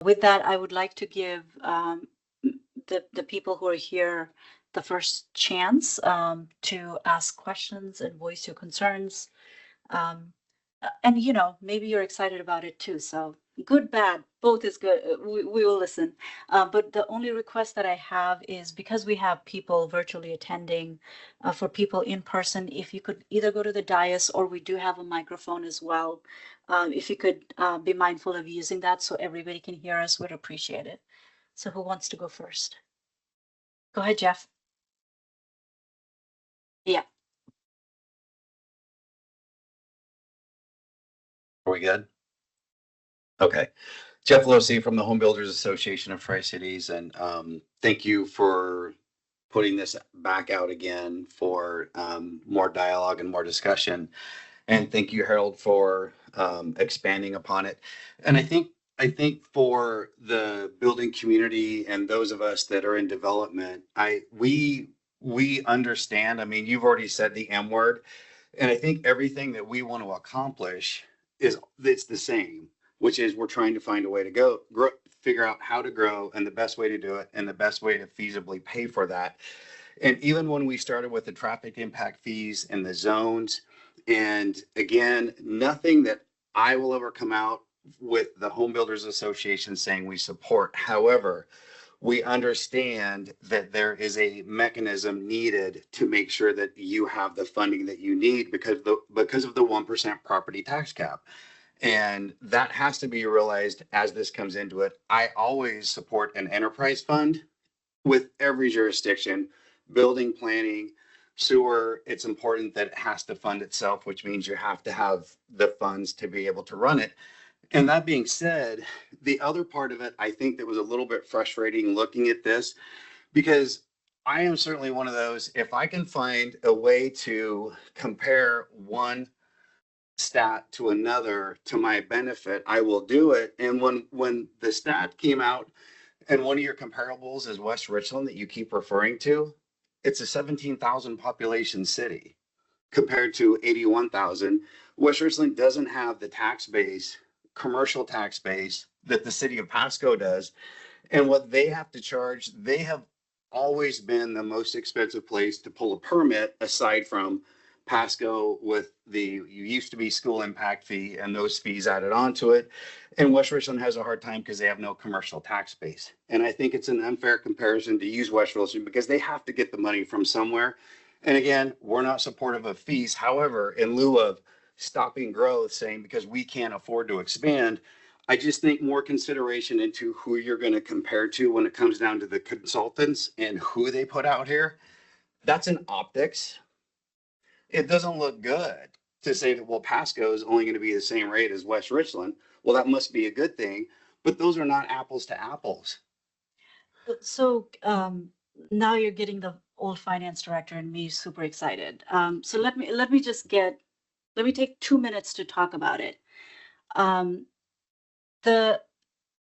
With that, I would like to give the people who are here the first chance to ask questions and voice your concerns. Um, and maybe you're excited about it too. So good, bad, both is good. We will listen. But the only request that I have is because we have people virtually attending, for people in person, if you could either go to the dais or we do have a microphone as well. If you could be mindful of using that so everybody can hear us, we'd appreciate it. So who wants to go first? Go ahead, Jeff. Yeah. Are we good? Okay. Jeff Losey from the Home Builders Association of Tri-Cities, and thank you for putting this back out again for more dialogue and more discussion. And thank you, Harold, for expanding upon it. And I think for the building community and those of us that are in development, we understand. I mean, you've already said the M word, and I think everything that we want to accomplish is it's the same, which is we're trying to find a way to grow, figure out how to grow and the best way to do it and the best way to feasibly pay for that. And even when we started with the traffic impact fees and the zones, and again, nothing that I will ever come out with the Home Builders Association saying we support. However, we understand that there is a mechanism needed to make sure that you have the funding that you need because of the 1% property tax cap. And that has to be realized as this comes into it. I always support an enterprise fund with every jurisdiction, building, planning, sewer. It's important that it has to fund itself, which means you have to have the funds to be able to run it. And that being said, the other part of it, I think that was a little bit frustrating looking at this, because I am certainly one of those, if I can find a way to compare one stat to another to my benefit, I will do it. And when the stat came out, and one of your comparables is West Richland that you keep referring to, it's a 17,000 population city compared to 81,000. West Richland doesn't have the tax base, commercial tax base that the city of Pasco does. And what they have to charge, they have always been the most expensive place to pull a permit aside from Pasco with the used to be school impact fee and those fees added onto it. And West Richland has a hard time because they have no commercial tax base. And I think it's an unfair comparison to use West Richland because they have to get the money from somewhere. And again, we're not supportive of fees. However, in lieu of stopping growth, saying because we can't afford to expand, I just think more consideration into who you're going to compare to when it comes down to the consultants and who they put out here. That's an optics. It doesn't look good to say that, well, Pasco is only going to be the same rate as West Richland. Well, that must be a good thing, but those are not apples to apples. So now you're getting the old finance director and me super excited. So let me take 2 minutes to talk about it. Um, the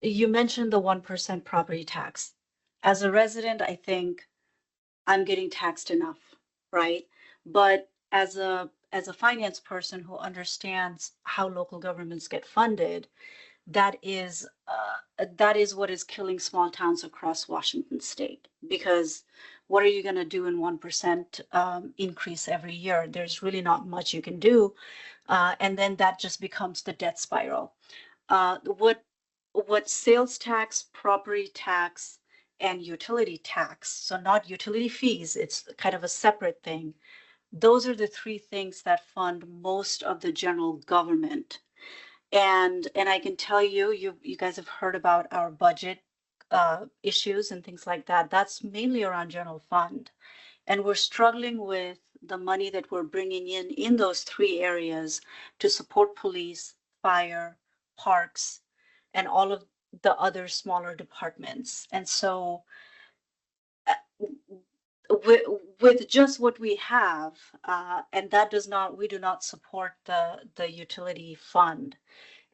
You mentioned the 1% property tax. As a resident, I think I'm getting taxed enough, right? But as a finance person who understands how local governments get funded, that is what is killing small towns across Washington state. Because what are you going to do in 1% increase every year? There's really not much you can do, and then that just becomes the debt spiral. What sales tax, property tax, and utility tax, so not utility fees, it's kind of a separate thing. Those are the three things that fund most of the general government. And I can tell you, you guys have heard about our budget issues and things like that. That's mainly around general fund. And we're struggling with the money that we're bringing in those three areas to support police, fire, parks, and all of the other smaller departments. And so with, with just what we have, and that does not, we do not support the utility fund.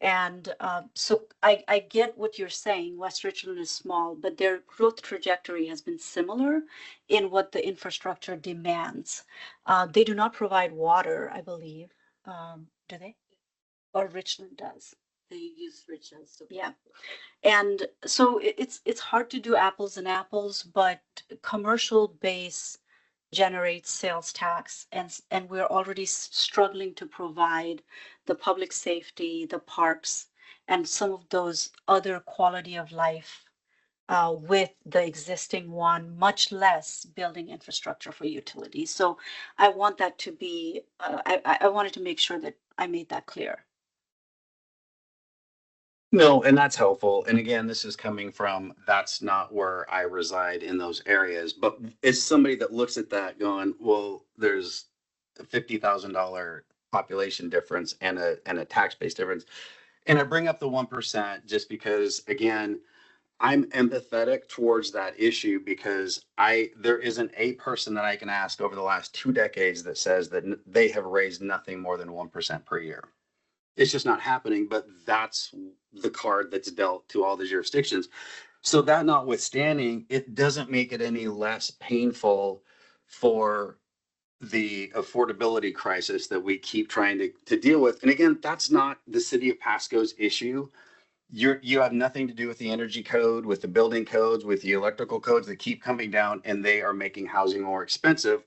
And so I get what you're saying. West Richland is small, but their growth trajectory has been similar in what the infrastructure demands. They do not provide water, I believe. Do they? Or Richland does? They use richness to. Yeah. And so it's hard to do apples and apples, but commercial base generates sales tax, and we're already struggling to provide the public safety, the parks, and some of those other quality of life with the existing one, much less building infrastructure for utilities. So I want that to be, I wanted to make sure that I made that clear. No, and that's helpful. And again, this is coming from, that's not where I reside in those areas. But it's somebody that looks at that going, well, there's a $50,000 population difference and a tax base difference. And I bring up the 1% just because, again, I'm empathetic towards that issue because there isn't a person that I can ask over the last 2 decades that says that they have raised nothing more than 1% per year. It's just not happening, but that's the card that's dealt to all the jurisdictions. So that notwithstanding, it doesn't make it any less painful for the affordability crisis that we keep trying to deal with. And again, that's not the city of Pasco's issue. You have nothing to do with the energy code, with the building codes, with the electrical codes that keep coming down, and they are making housing more expensive.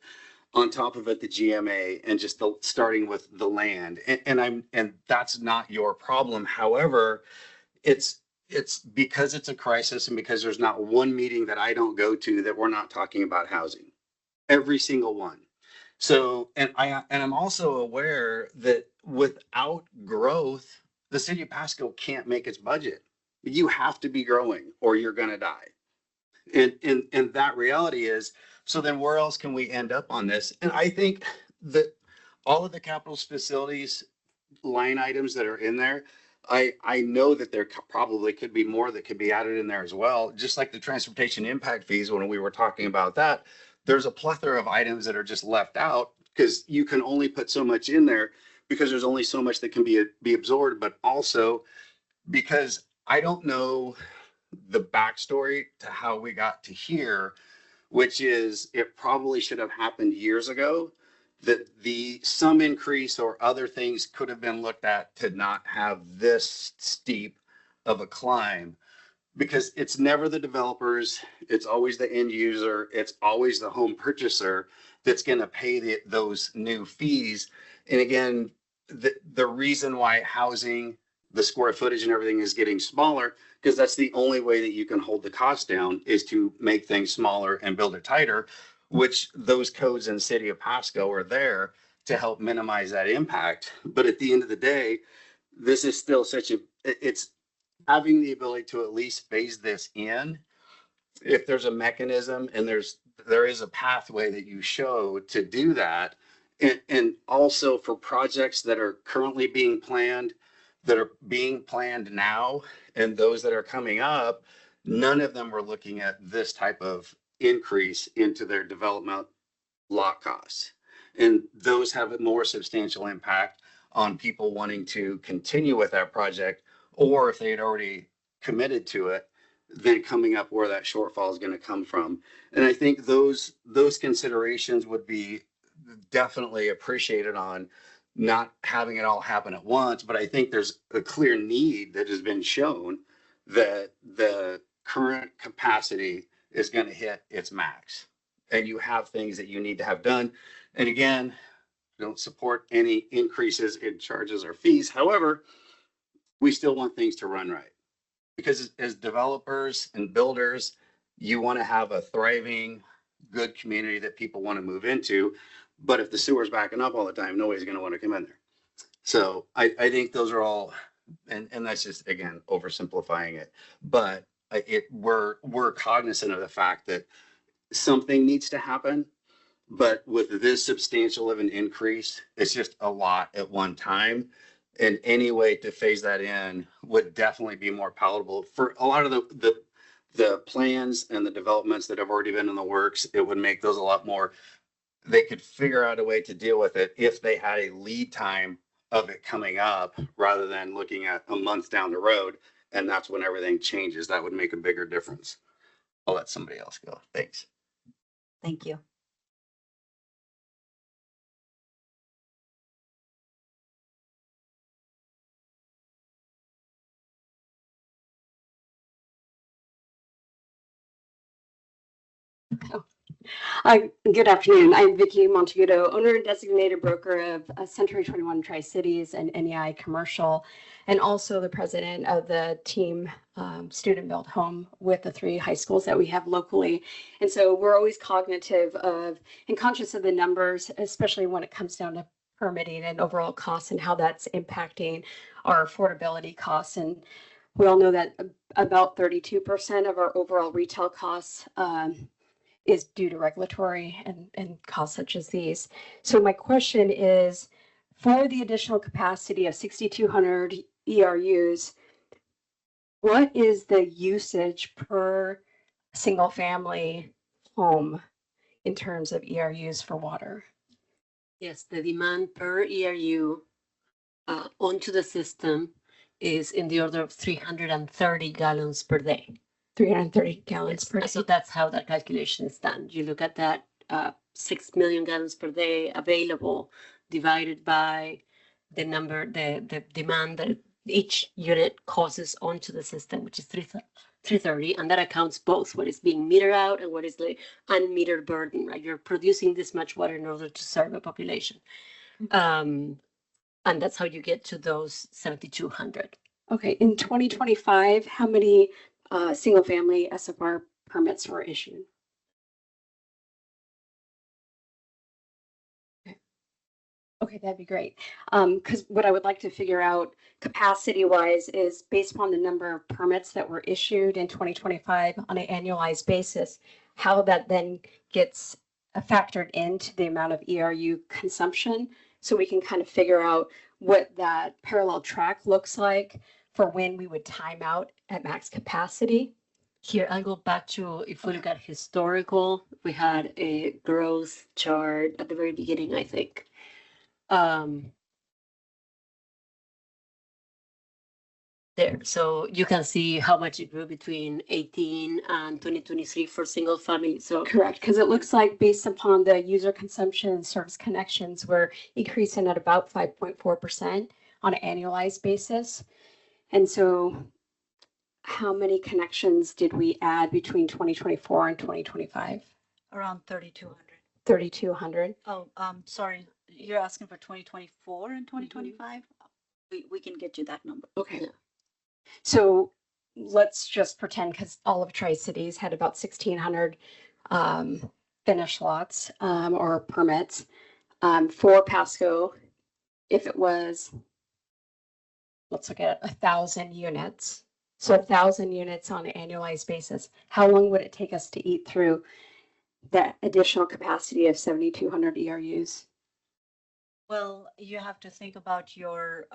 On top of it, the GMA and just starting with the land, and that's not your problem. However, it's because it's a crisis, and because there's not one meeting that I don't go to that we're not talking about housing, every single one. So, and I'm also aware that without growth, the city of Pasco can't make its budget. You have to be growing or you're going to die. And that reality is, so then where else can we end up on this? And I think that all of the capital facilities line items that are in there, I know that there probably could be more that could be added in there as well. Just like the transportation impact fees, when we were talking about that, there's a plethora of items that are just left out because you can only put so much in there because there's only so much that can be absorbed, but also because I don't know the backstory to how we got to here, which is it probably should have happened years ago, that some increase or other things could have been looked at to not have this steep of a climb, because it's never the developers, it's always the end user, it's always the home purchaser that's going to pay those new fees. And again, the reason why housing, the square footage and everything is getting smaller, because that's the only way that you can hold the cost down, is to make things smaller and build it tighter, which those codes in the city of Pasco are there to help minimize that impact. But at the end of the day, this is still it's having the ability to at least phase this in, if there's a mechanism and there is a pathway that you show to do that. And also for projects that are currently being planned, that are being planned now, and those that are coming up, none of them were looking at this type of increase into their development lot costs. And those have a more substantial impact on people wanting to continue with that project, or if they had already committed to it, then coming up where that shortfall is going to come from. And I think those considerations would be definitely appreciated on not having it all happen at once. But I think there's a clear need that has been shown that the current capacity is going to hit its max, and you have things that you need to have done. And again, don't support any increases in charges or fees. However, we still want things to run right, because as developers and builders, you want to have a thriving, good community that people want to move into. But if the sewer's backing up all the time, nobody's going to want to come in there. So I think those are all, and that's just, again, oversimplifying it. But we're cognizant of the fact that something needs to happen. But with this substantial of an increase, it's just a lot at one time. And any way to phase that in would definitely be more palatable for a lot of the plans and the developments that have already been in the works. It would make those a lot more, they could figure out a way to deal with it if they had a lead time of it coming up, rather than looking at a month down the road. And that's when everything changes. That would make a bigger difference. I'll let somebody else go. Thanks. Thank you. Good afternoon. I'm Vicki Montegudo, owner and designated broker of Century 21 Tri-Cities and NEI Commercial, and also the president of the team Student Built Home with the 3 high schools that we have locally. And so we're always cognitive of and conscious of the numbers, especially when it comes down to permitting and overall costs and how that's impacting our affordability costs. And we all know that about 32% of our overall retail costs is due to regulatory and costs such as these. So my question is, for the additional capacity of 6,200 ERUs, what is the usage per single family home in terms of ERUs for water? Yes, the demand per ERU onto the system is in the order of 330 gallons per day. 330 gallons per day. So that's how that calculation is done. You look at that 6 million gallons per day available divided by the number, the demand that each unit causes onto the system, which is 330, and that accounts both what is being metered out and what is the unmetered burden, right? You're producing this much water in order to serve a population. And that's how you get to those 7,200. Okay, in 2025, how many single family SFR permits were issued? Okay, that'd be great. Because what I would like to figure out capacity wise is based upon the number of permits that were issued in 2025 on an annualized basis, how that then gets factored into the amount of ERU consumption. So we can kind of figure out what that parallel track looks like for when we would time out at max capacity. Here, I'll go back to, if we look at historical, we had a growth chart at the very beginning, I think. There, so you can see how much it grew between 18 and 2023 for single family. So correct, because it looks like based upon the user consumption and service connections, we're increasing at about 5.4% on an annualized basis. And so how many connections did we add between 2024 and 2025? Around 3,200. 3,200. Oh, sorry, you're asking for 2024 and 2025? We can get you that number. Okay. Yeah. So let's just pretend, because all of Tri-Cities had about 1,600 finished lots or permits for Pasco. If it was, let's look at 1,000 units. So 1,000 units on an annualized basis. How long would it take us to eat through that additional capacity of 7,200 ERUs? Well, you have to think about your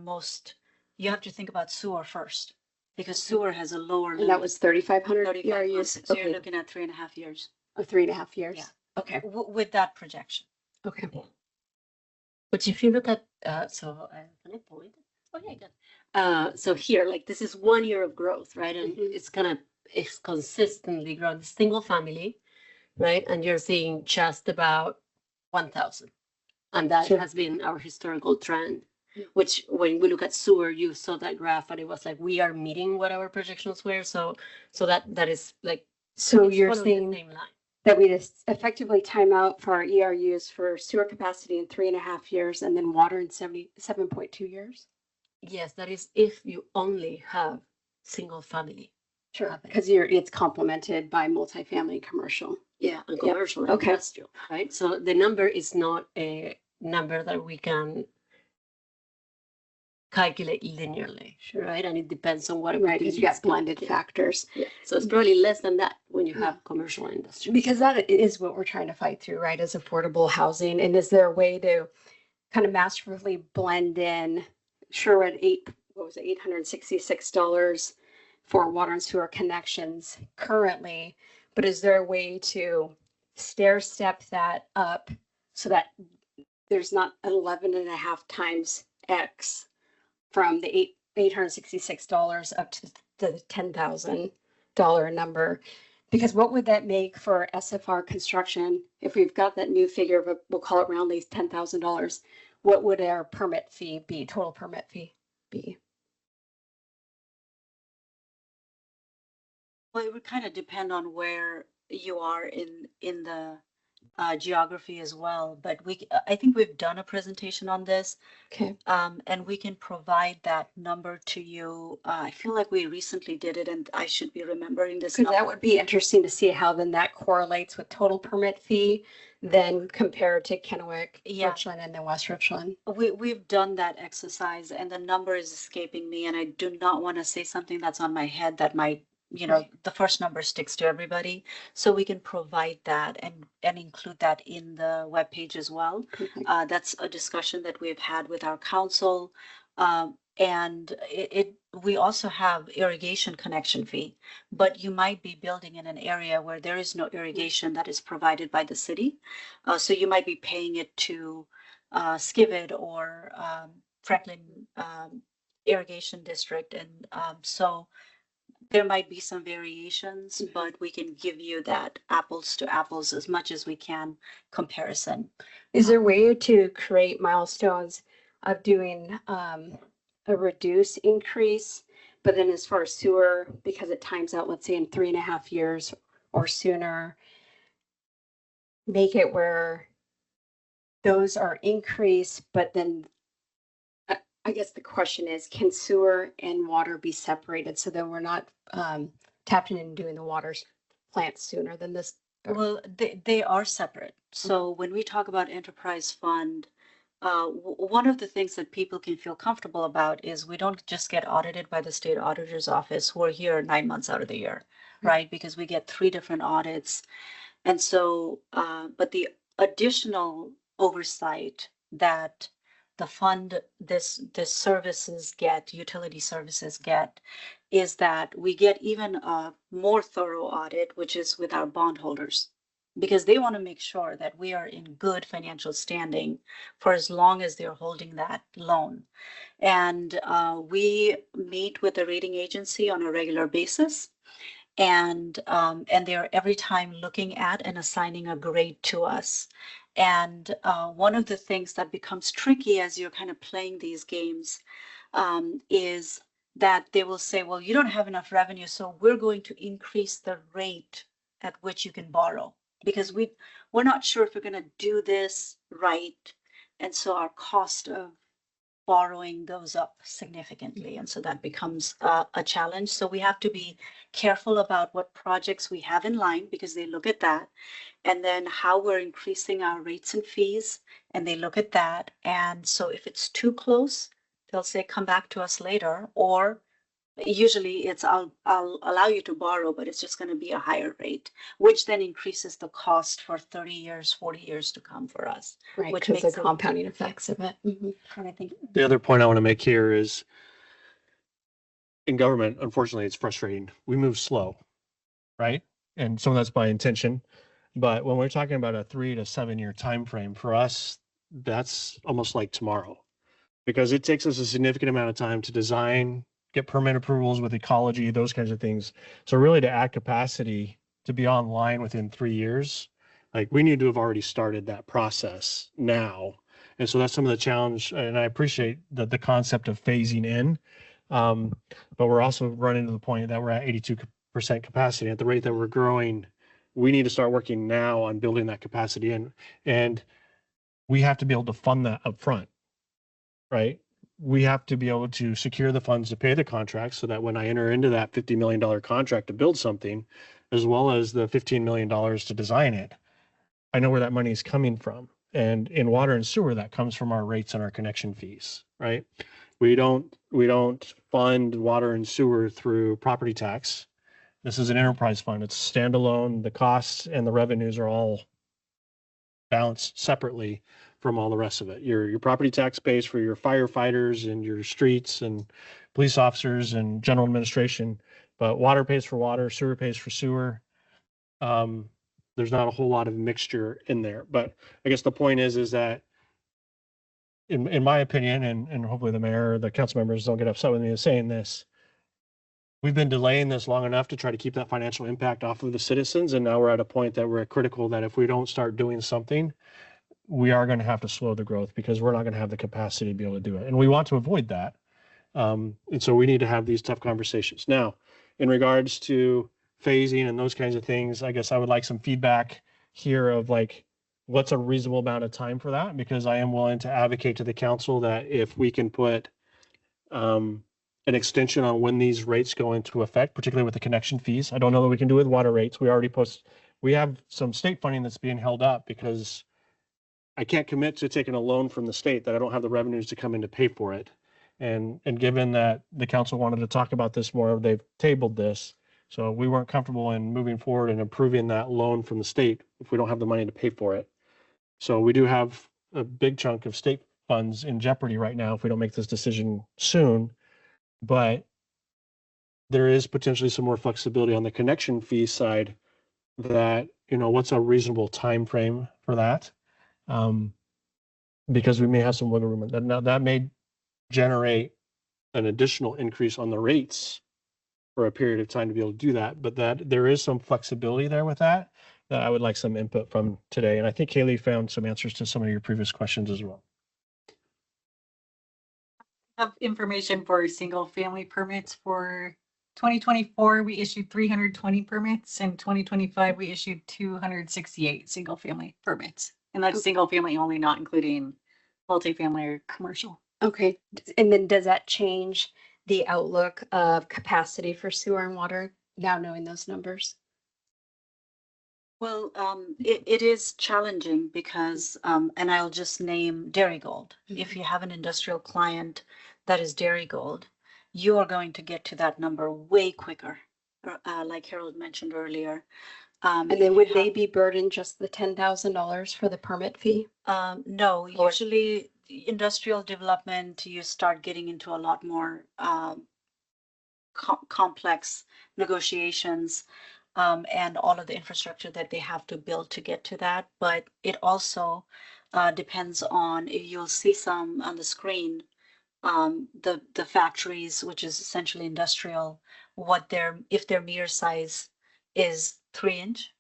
most, you have to think about sewer first, because sewer has a lower And limit. that was 3,500 3,500. ERUs. So Okay. you're looking at 3.5 years. Oh, 3.5 years. Yeah. Okay. With that projection. Okay. but if you look at, so can I point? Oh yeah, I can. So here, like this is 1 year of growth, right? And it's consistently growing. Single family, right? And you're seeing just about 1,000. And that Sure. has been our historical trend, which when we look at sewer, you saw that graph and it was like, we are meeting what our projections were. So that is like, So it's you're following saying the same line. that we just effectively time out for our ERUs for sewer capacity in 3.5 years and then water in 77.2 years? Yes, that is if you only have single family. Sure. Because it's complemented by multifamily commercial. Yeah, and commercial and Okay. industrial, right? So the number is not a number that we can calculate linearly, right? And it depends on what. Right, because you got blended factors. Yeah. So it's probably less than that when you have commercial and industrial. Because that is what we're trying to fight through, right? Is affordable housing. And is there a way to kind of masterfully blend in, sure, at $866 for water and sewer connections currently, but is there a way to stair step that up so that there's not 11.5 times X from the $866 up to the $10,000 number? Because what would that make for SFR construction if we've got that new figure of we'll call it roundly $10,000? What would our permit fee be, total permit fee be? Well, it would kind of depend on where you are in the geography as well, but I think we've done a presentation on this, Okay. and we can provide that number to you. I feel like we recently did it, and I should be remembering this Because that number. would be interesting to see how then that correlates with total permit fee, then compared to Kennewick, Yeah. Richland, and then West Richland. We've done that exercise, and the number is escaping me, and I do not want to say something that's on my head that might, Right. the first number sticks to everybody. So we can provide that and include that in the webpage as well. Perfect. That's a discussion that we've had with our council. And we also have irrigation connection fee, but you might be building in an area where there is no irrigation that is provided by the city. So you might be paying it to Skivet or Franklin Irrigation District. And so there might be some variations, but we can give you that apples to apples as much as we can comparison. Is there a way to create milestones of doing a reduced increase, but then as far as sewer, because it times out, let's say in 3.5 years or sooner, make it where those are increased, but then I guess the question is, can sewer and water be separated so that we're not tapping in and doing the water plant sooner than this? Well, they are separate. So when we talk about enterprise fund, one of the things that people can feel comfortable about is we don't just get audited by the state auditor's office who are here 9 months out of the year, right? Because we get 3 different audits. And so, but the additional oversight that the fund, this services get, utility services get, is that we get even a more thorough audit, which is with our bondholders, because they want to make sure that we are in good financial standing for as long as they're holding that loan. And we meet with the rating agency on a regular basis. And they're every time looking at and assigning a grade to us. And one of the things that becomes tricky as you're kind of playing these games is that they will say, well, you don't have enough revenue, so we're going to increase the rate at which you can borrow, because we're not sure if we're going to do this right. And so our cost of borrowing goes up significantly. And so that becomes a challenge. So we have to be careful about what projects we have in line, because they look at that, and then how we're increasing our rates and fees, and they look at that. And so if it's too close, they'll say, come back to us later, or usually it's I'll allow you to borrow, but it's just going to be a higher rate, which then increases the cost for 30 years, 40 years to come for us. Right, which because makes the it- compounding effects of it. And I think The other point I want to make here is in government, unfortunately, it's frustrating. We move slow, right? And some of that's by intention. But when we're talking about a 3 to 7 year time frame, for us, that's almost like tomorrow, because it takes us a significant amount of time to design, get permit approvals with ecology, those kinds of things. So really to add capacity to be online within 3 years, like we need to have already started that process now. And so that's some of the challenge. And I appreciate the concept of phasing in. But we're also running to the point that we're at 82% capacity. At the rate that we're growing, we need to start working now on building that capacity in. And we have to be able to fund that up front, right? We have to be able to secure the funds to pay the contract so that when I enter into that $50 million contract to build something, as well as the $15 million to design it, I know where that money is coming from. And in water and sewer, that comes from our rates and our connection fees, right? We don't fund water and sewer through property tax. This is an enterprise fund. It's standalone. The costs and the revenues are all balanced separately from all the rest of it. Your property tax pays for your firefighters and your streets and police officers and general administration, but water pays for water, sewer pays for sewer. There's not a whole lot of mixture in there, but I guess the point is that in my opinion, and hopefully the mayor, the council members don't get upset with me in saying this, we've been delaying this long enough to try to keep that financial impact off of the citizens. And now we're at a point that we're critical that if we don't start doing something, we are going to have to slow the growth because we're not going to have the capacity to be able to do it. And we want to avoid that. And so we need to have these tough conversations. Now, in regards to phasing and those kinds of things, I guess I would like some feedback here of like, what's a reasonable amount of time for that? Because I am willing to advocate to the council that if we can put an extension on when these rates go into effect, particularly with the connection fees. I don't know that we can do with water rates. We have some state funding that's being held up because I can't commit to taking a loan from the state that I don't have the revenues to come in to pay for it. And given that the council wanted to talk about this more, they've tabled this. So we weren't comfortable in moving forward and approving that loan from the state if we don't have the money to pay for it. So we do have a big chunk of state funds in jeopardy right now if we don't make this decision soon. But there is potentially some more flexibility on the connection fee side that, what's a reasonable time frame for that? Because we may have some wiggle room. Now that may generate an additional increase on the rates for a period of time to be able to do that. But that there is some flexibility there with that I would like some input from today. And I think Kaylee found some answers to some of your previous questions as well. Have information for single family permits for 2024. We issued 320 permits. In 2025, we issued 268 single family permits. And that's single family only, not including multifamily or commercial. Okay, and then does that change the outlook of capacity for sewer and water now knowing those numbers? Well, it is challenging because, and I'll just name Dairy Gold. If you have an industrial client that is Dairy Gold, you are going to get to that number way quicker, like Harold mentioned earlier. And then would they be burdened just the $10,000 for the permit fee? No, usually industrial development, you start getting into a lot more complex negotiations. And all of the infrastructure that they have to build to get to that. But it also depends on, you'll see some on the screen, the factories, which is essentially industrial, if their meter size is 3-inch.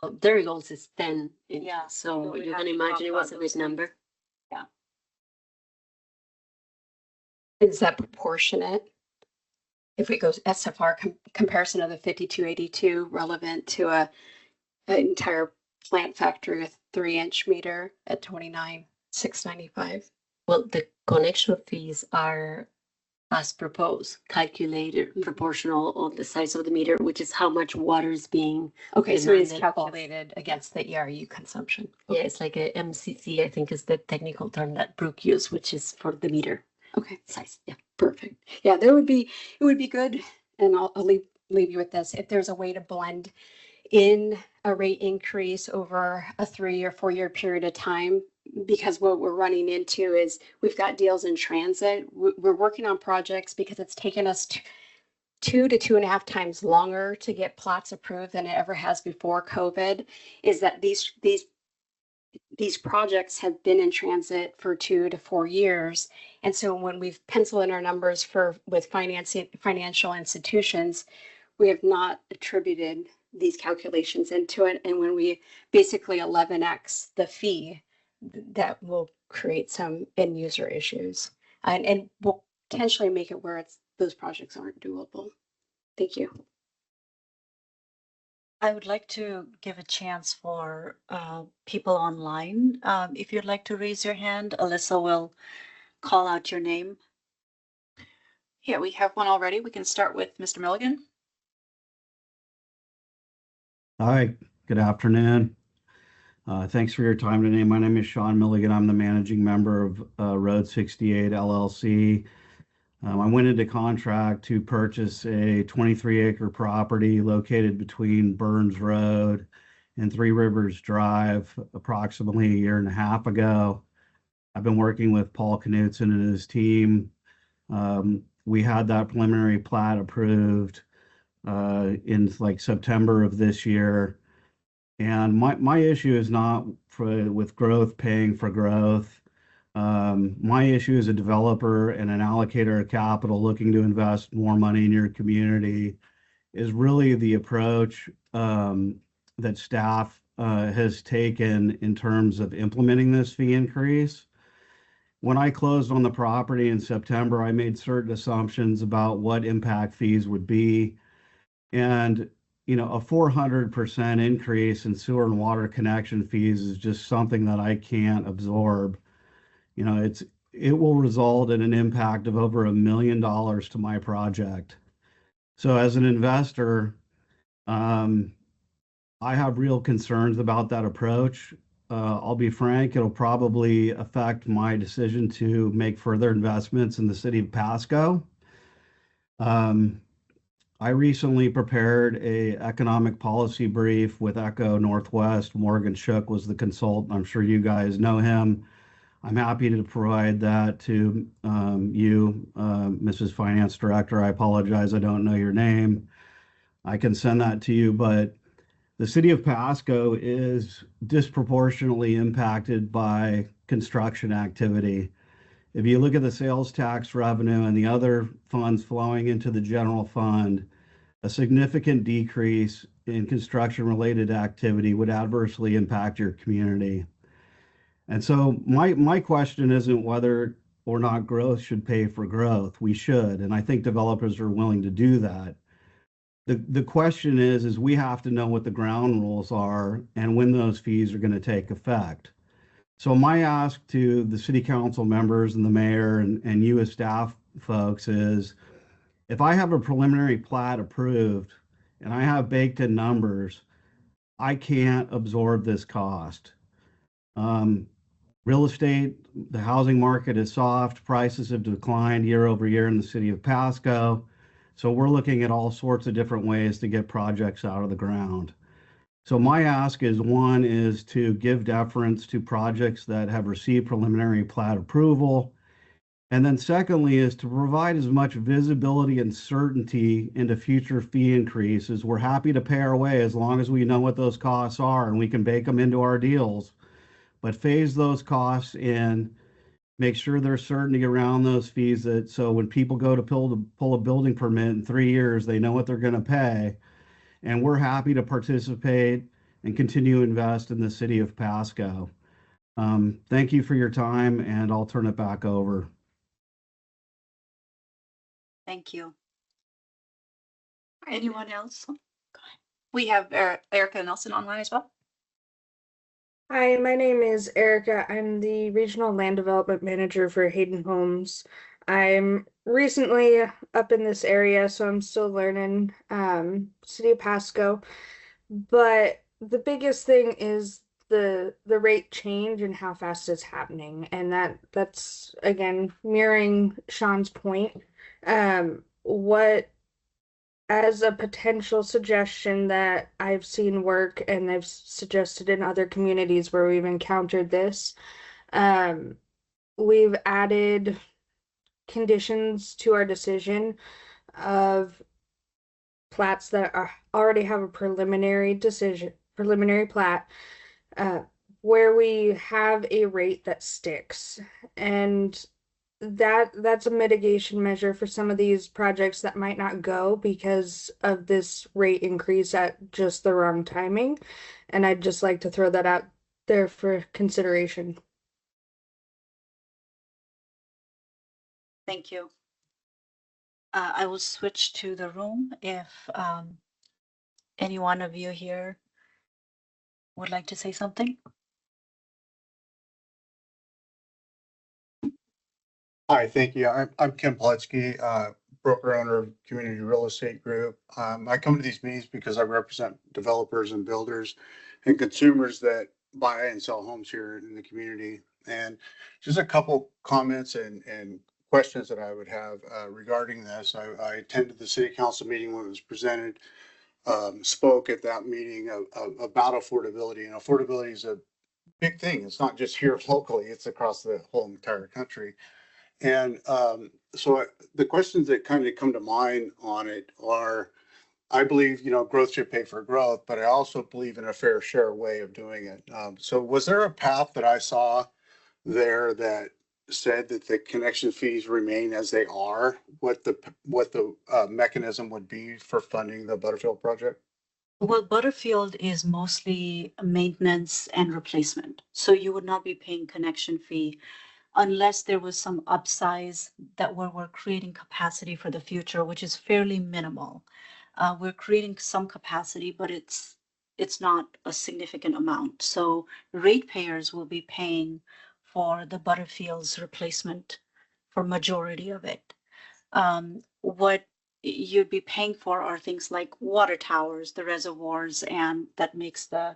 Well, Dairy Gold's is 10 inches. Yeah, So we you have can to imagine talk it was about a those big number. Is that proportionate? If it goes SFR comparison of the 5282 relevant to an entire plant factory with 3-inch meter at 29,695. Well, the connection fees are as proposed, calculated proportional of the size of the meter, which is how much water is being. Okay, so it is demanded. calculated against the ERU consumption. Yeah, it's like a MCC, I think is the technical term that Brooke used, which is for the meter Okay, size. Yeah. perfect. Yeah, it would be good, and I'll leave you with this. If there's a way to blend in a rate increase over a 3 or 4 year period of time, because what we're running into is we've got deals in transit. We're working on projects because it's taken us 2 to 2.5 times longer to get plots approved than it ever has before COVID. Is that these projects have been in transit for 2 to 4 years. And so when we've penciled in our numbers with financial institutions, we have not attributed these calculations into it. And when we basically 11x the fee, that will create some end user issues and will potentially make it where those projects aren't doable. Thank you. I would like to give a chance for people online. If you'd like to raise your hand, Alyssa will call out your name. Yeah, we have one already. We can start with Mr. Milligan. Hi, good afternoon. Thanks for your time today. My name is Sean Milligan. I'm the managing member of Road 68 LLC. I went into contract to purchase a 23-acre property located between Burns Road and Three Rivers Drive approximately a year and a half ago. I've been working with Paul Knutson and his team. We had that preliminary plat approved in like September of this year. And my issue is not with growth paying for growth. My issue as a developer and an allocator of capital looking to invest more money in your community is really the approach that staff has taken in terms of implementing this fee increase. When I closed on the property in September, I made certain assumptions about what impact fees would be. And, you know, a 400% increase in sewer and water connection fees is just something that I can't absorb. You know, it will result in an impact of over $1 million to my project. So as an investor, I have real concerns about that approach. I'll be frank, it'll probably affect my decision to make further investments in the city of Pasco. I recently prepared a economic policy brief with Echo Northwest. Morgan Shook was the consultant. I'm sure you guys know him. I'm happy to provide that to you, Mrs. Finance Director. I apologize, I don't know your name. I can send that to you, but the city of Pasco is disproportionately impacted by construction activity. If you look at the sales tax revenue and the other funds flowing into the general fund, a significant decrease in construction-related activity would adversely impact your community. And so my question isn't whether or not growth should pay for growth. We should, and I think developers are willing to do that. The question is we have to know what the ground rules are and when those fees are going to take effect. So my ask to the city council members and the mayor and you as staff folks is, if I have a preliminary plat approved and I have baked in numbers, I can't absorb this cost. Real estate, the housing market is soft. Prices have declined year over year in the city of Pasco. So we're looking at all sorts of different ways to get projects out of the ground. So my ask is, one is to give deference to projects that have received preliminary plat approval. And then secondly is to provide as much visibility and certainty into future fee increases. We're happy to pay our way as long as we know what those costs are and we can bake them into our deals. But phase those costs in, make sure there's certainty around those fees, that so when people go to pull a building permit in 3 years, they know what they're going to pay. And we're happy to participate and continue to invest in the city of Pasco. Thank you for your time, and I'll turn it back over. Thank you. Anyone else? Go ahead. We have Erica Nelson online as well. Hi, my name is Erica. I'm the Regional Land Development Manager for Hayden Homes. I'm recently up in this area, so I'm still learning City of Pasco. But the biggest thing is the rate change and how fast it's happening. And that's again mirroring Sean's point. What as a potential suggestion that I've seen work and I've suggested in other communities where we've encountered this, we've added conditions to our decision of plats that already have a preliminary plat, where we have a rate that sticks. And that's a mitigation measure for some of these projects that might not go because of this rate increase at just the wrong timing. And I'd just like to throw that out there for consideration. Thank you. I will switch to the room if any one of you here would like to say something. Hi, thank you. I'm Ken Poletsky, broker owner of Community Real Estate Group. I come to these meetings because I represent developers and builders and consumers that buy and sell homes here in the community. And just a couple comments and questions that I would have regarding this. I attended the city council meeting when it was presented, spoke at that meeting about affordability, and affordability is a big thing. It's not just here locally, it's across the whole entire country. And so the questions that kind of come to mind on it are, I believe, growth should pay for growth, but I also believe in a fair share way of doing it. So was there a path that I saw there that said that the connection fees remain as they are, what the mechanism would be for funding the Butterfield project? Well, Butterfield is mostly maintenance and replacement. So you would not be paying connection fee unless there was some upsize that we're creating capacity for the future, which is fairly minimal. We're creating some capacity, but it's not a significant amount. So ratepayers will be paying for the Butterfield's replacement for majority of it. What you'd be paying for are things like water towers, the reservoirs, and that makes the,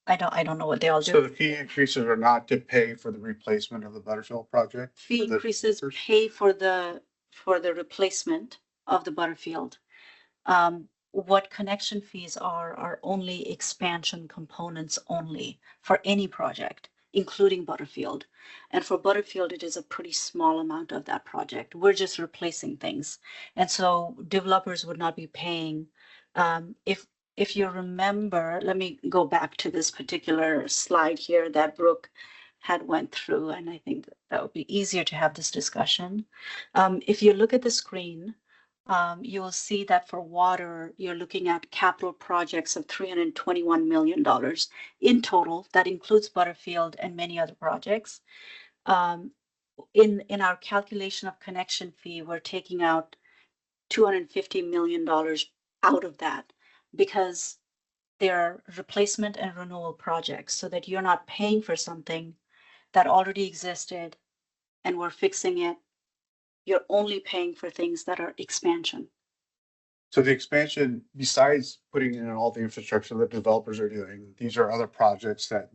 I don't know what they all So do. the fee increases are not to pay for the replacement of the Butterfield project? Fee for the increases first- pay for the replacement of the Butterfield. What connection fees are only expansion components only for any project, including Butterfield. And for Butterfield, it is a pretty small amount of that project. We're just replacing things. And so developers would not be paying. If you remember, let me go back to this particular slide here that Brooke had went through, and I think that would be easier to have this discussion. If you look at the screen, you will see that for water, you're looking at capital projects of $321 million in total. That includes Butterfield and many other projects. In our calculation of connection fee, we're taking out $250 million out of that because they're replacement and renewal projects, so that you're not paying for something that already existed and we're fixing it. You're only paying for things that are expansion. So the expansion, besides putting in all the infrastructure that developers are doing, these are other projects that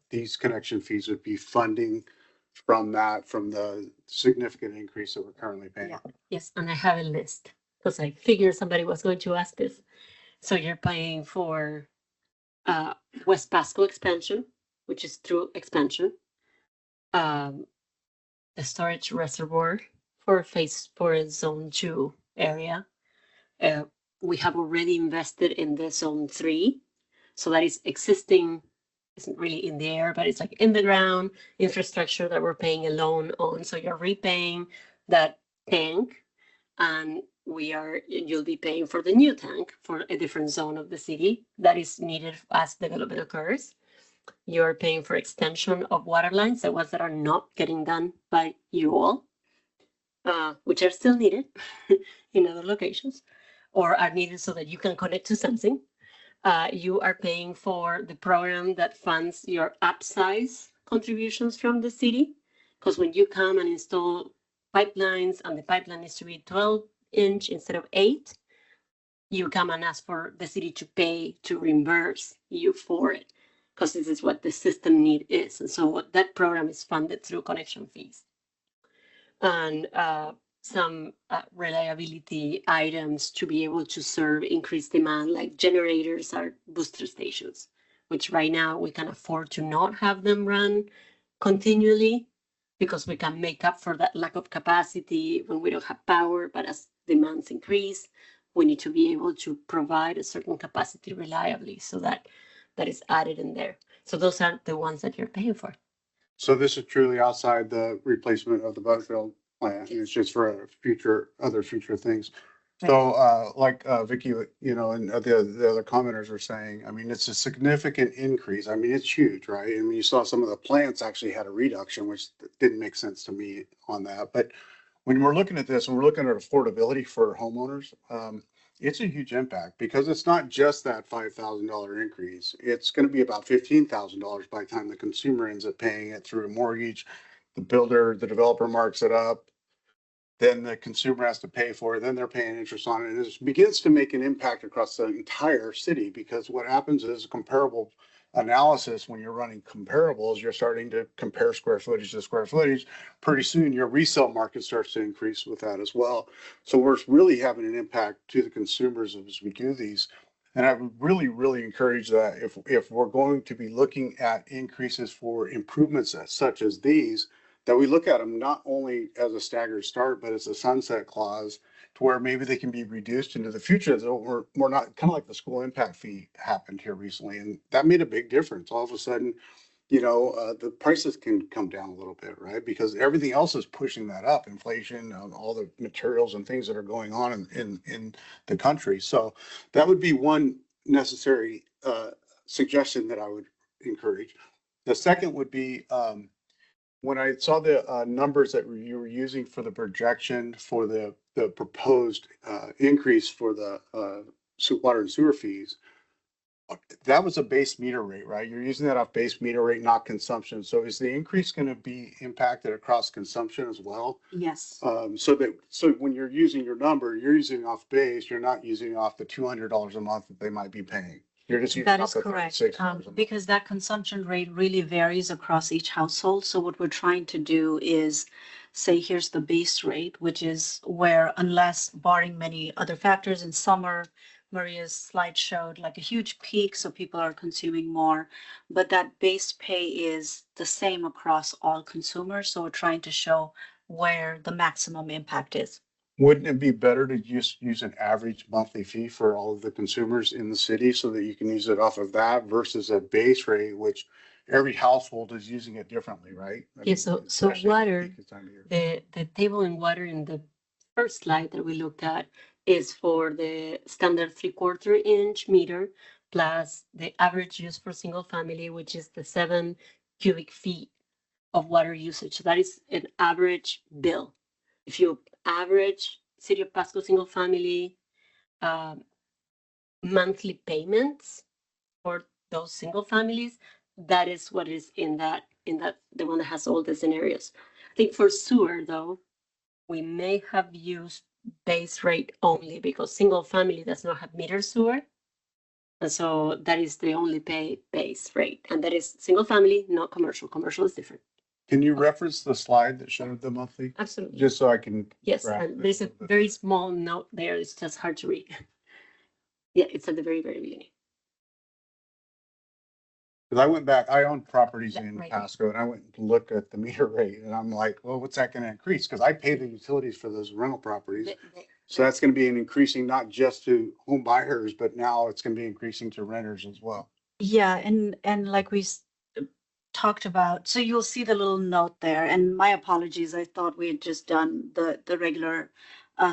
these connection fees would be funding from the significant increase that we're currently paying. Yeah. Yes, and I have a list because I figured somebody was going to ask this. So you're paying for West Pasco expansion, which is through expansion. The storage reservoir for zone 2 area. We have already invested in the zone 3. So that is existing, isn't really in the air, but it's like in the ground infrastructure that we're paying a loan on. So you're repaying that tank, and you'll be paying for the new tank for a different zone of the city that is needed as development occurs. You're paying for extension of water lines, the ones that are not getting done by you all, which are still needed in other locations, or are needed so that you can connect to something. You are paying for the program that funds your upsize contributions from the city, because when you come and install pipelines and the pipeline needs to be 12-inch instead of 8, you come and ask for the city to pay to reimburse you for it, because this is what the system need is. And so that program is funded through connection fees. And some reliability items to be able to serve increased demand, like generators or booster stations, which right now we can afford to not have them run continually because we can make up for that lack of capacity when we don't have power. But as demands increase, we need to be able to provide a certain capacity reliably. So that is added in there. So those are the ones that you're paying for. So this is truly outside the replacement of the Butterfield plant. It's just for other future things. So, like Vicky, and the other commenters are saying, I mean, it's a significant increase. I mean, it's huge, right? I mean, you saw some of the plants actually had a reduction, which didn't make sense to me on that. But when we're looking at this and we're looking at affordability for homeowners, it's a huge impact because it's not just that $5,000 increase. It's going to be about $15,000 by the time the consumer ends up paying it through a mortgage. The developer marks it up. Then the consumer has to pay for it. Then they're paying interest on it. And it begins to make an impact across the entire city, because what happens is comparable analysis. When you're running comparables, you're starting to compare square footage to square footage. Pretty soon your resale market starts to increase with that as well. So we're really having an impact to the consumers as we do these. And I would really, really encourage that if we're going to be looking at increases for improvements such as these, that we look at them not only as a staggered start, but as a sunset clause, to where maybe they can be reduced into the future. So we're not, kind of like the school impact fee happened here recently, and that made a big difference. All of a sudden, the prices can come down a little bit, right? Because everything else is pushing that up, inflation, all the materials and things that are going on in the country. So that would be one necessary suggestion that I would encourage. The second would be, when I saw the numbers that you were using for the projection for the proposed increase for the water and sewer fees, that was a base meter rate, right? You're using that off base meter rate, not consumption. So is the increase going to be impacted across consumption as well? Yes. So when you're using your number, you're using off base, you're not using off the $200 a month that they might be paying. You're just using That off is the correct, $36 a month. because that consumption rate really varies across each household. So what we're trying to do is say, here's the base rate, which is where, unless barring many other factors in summer, Maria's slide showed like a huge peak, so people are consuming more, but that base pay is the same across all consumers. So we're trying to show where the maximum impact is. Wouldn't it be better to just use an average monthly fee for all of the consumers in the city so that you can use it off of that versus a base rate, which every household is using it differently, right? I Yeah, mean, so especially water, peak time of year. the table in water in the first slide that we looked at is for the standard 3/4 inch meter plus the average use for single family, which is the 7 cubic feet of water usage. So that is an average bill. If you average City of Pasco single family monthly payments for those single families, that is what is in that the one that has all the scenarios. I think for sewer though, we may have used base rate only because single family does not have meter sewer. And so that is the only pay base rate. And that is single family, not commercial. Commercial is different. Can you reference the slide that showed the monthly? Absolutely. Just so I can. Yes, graph and this there's a little bit. very small note there. It's just hard to read. Yeah, it's at the very, very beginning. Cause I went back, I own properties Yeah, in right. Pasco and I went to look at the meter rate and I'm like, well, what's that gonna increase? Cause I pay the utilities for those rental properties. So that's gonna be an increasing not just to home buyers, but now it's gonna be increasing to renters as well. Yeah, and like we talked about, so you'll see the little note there, and my apologies, I thought we had just done the regular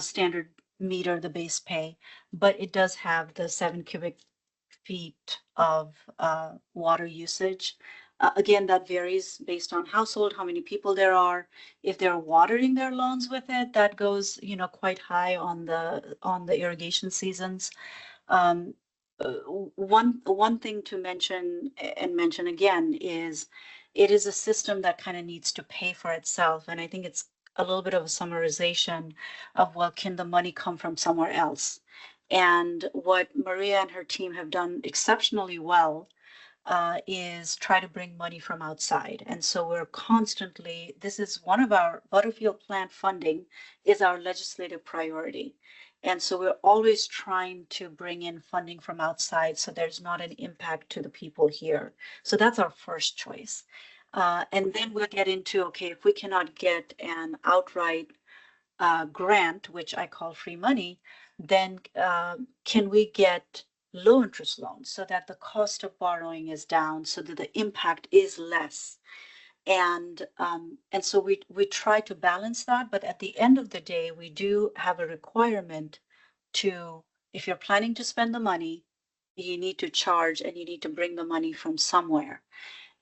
standard meter, the base pay, but it does have the 7 cubic feet of water usage. Again, that varies based on household, how many people there are. If they're watering their lawns with it, that goes, quite high on the irrigation seasons. Um, one thing to mention and mention again is it is a system that kind of needs to pay for itself. And I think it's a little bit of a summarization of, well, can the money come from somewhere else? And what Maria and her team have done exceptionally well is try to bring money from outside. And so we're constantly, this is one of our Butterfield plant funding is our legislative priority. And so we're always trying to bring in funding from outside so there's not an impact to the people here. So that's our first choice. And then we'll get into, okay, if we cannot get an outright grant, which I call free money, then can we get low interest loans so that the cost of borrowing is down, so that the impact is less? And so we try to balance that, but at the end of the day, we do have a requirement to, if you're planning to spend the money, you need to charge and you need to bring the money from somewhere.